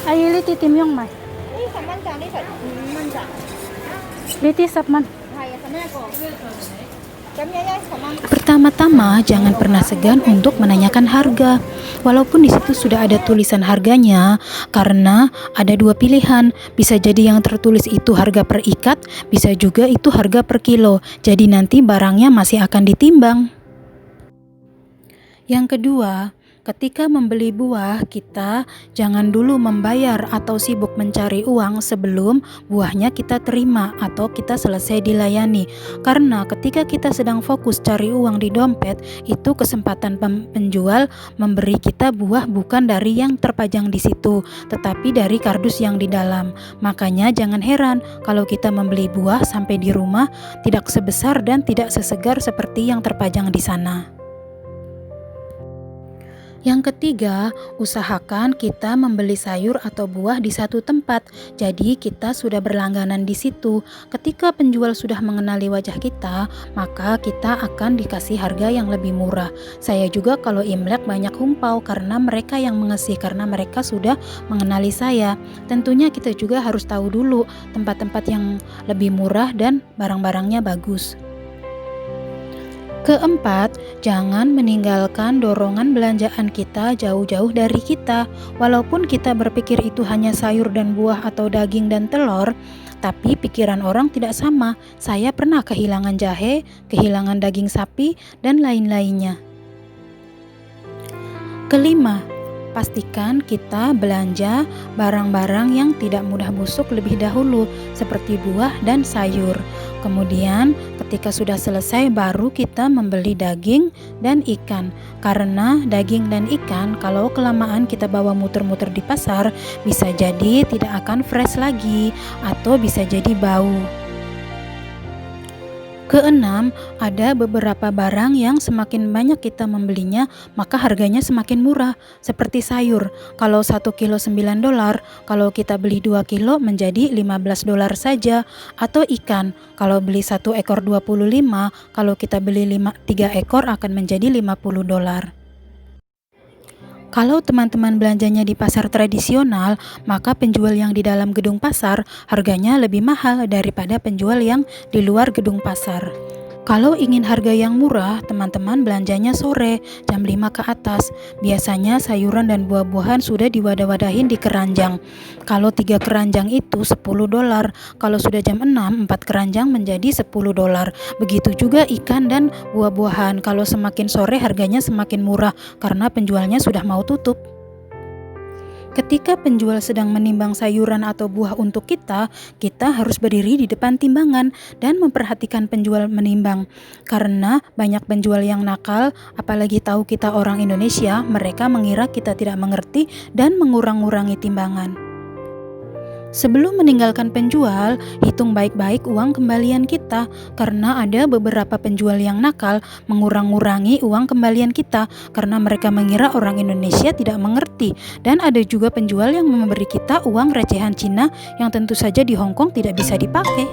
Ay, liti timyong mas. 呢十蚊咋？呢十5蚊咋？ Liti sapman. 係啊，10蚊一個。咁樣一10蚊。Pertama-tama, jangan pernah segan untuk menanyakan harga. Walaupun di situ sudah ada tulisan harganya, karena ada dua pilihan. Bisa jadi yang tertulis itu harga per ikat, bisa juga itu harga per kilo. Jadi nanti barangnya masih akan ditimbang. Yang kedua, ketika membeli buah, kita jangan dulu membayar atau sibuk mencari uang sebelum buahnya kita terima atau kita selesai dilayani. Karena ketika kita sedang fokus cari uang di dompet, itu kesempatan penjual memberi kita buah bukan dari yang terpajang di situ, tetapi dari kardus yang di dalam. Makanya jangan heran kalau kita membeli buah sampai di rumah tidak sebesar dan tidak sesegar seperti yang terpajang di sana. Yang ketiga, usahakan kita membeli sayur atau buah di satu tempat. Jadi kita sudah berlangganan di situ. Ketika penjual sudah mengenali wajah kita, maka kita akan dikasih harga yang lebih murah. Saya juga kalau Imlek banyak humpau karena mereka yang mengasih, karena mereka sudah mengenali saya. Tentunya kita juga harus tahu dulu tempat-tempat yang lebih murah dan barang-barangnya bagus. Keempat, jangan meninggalkan dorongan belanjaan kita jauh-jauh dari kita. Walaupun kita berpikir itu hanya sayur dan buah atau daging dan telur, tapi pikiran orang tidak sama. Saya pernah kehilangan jahe, kehilangan daging sapi, dan lain-lainnya. Kelima, pastikan kita belanja barang-barang yang tidak mudah busuk lebih dahulu, seperti buah dan sayur. Kemudian ketika sudah selesai baru kita membeli daging dan ikan. Karena daging dan ikan kalau kelamaan kita bawa muter-muter di pasar, bisa jadi tidak akan fresh lagi atau bisa jadi bau. Keenam, ada beberapa barang yang semakin banyak kita membelinya, maka harganya semakin murah. Seperti sayur, kalau 1 kilo $9, kalau kita beli 2 kilo menjadi $15 saja. Atau ikan, kalau beli 1 ekor 25, kalau kita beli 3 ekor akan menjadi $50. Kalau teman-teman belanjanya di pasar tradisional, maka penjual yang di dalam gedung pasar harganya lebih mahal daripada penjual yang di luar gedung pasar. Kalau ingin harga yang murah, teman-teman belanjanya sore, jam 5 ke atas. Biasanya sayuran dan buah-buahan sudah diwadah-wadahin di keranjang. Kalau 3 keranjang itu $10. Kalau sudah jam 6, 4 keranjang menjadi $10. Begitu juga ikan dan buah-buahan. Kalau semakin sore harganya semakin murah karena penjualnya sudah mau tutup. Ketika penjual sedang menimbang sayuran atau buah untuk kita harus berdiri di depan timbangan dan memperhatikan penjual menimbang. Karena banyak penjual yang nakal, apalagi tahu kita orang Indonesia, mereka mengira kita tidak mengerti dan mengurang-urangi timbangan. Sebelum meninggalkan penjual, hitung baik-baik uang kembalian kita, karena ada beberapa penjual yang nakal mengurang-urangi uang kembalian kita karena mereka mengira orang Indonesia tidak mengerti, dan ada juga penjual yang memberi kita uang recehan Cina yang tentu saja di Hong Kong tidak bisa dipakai.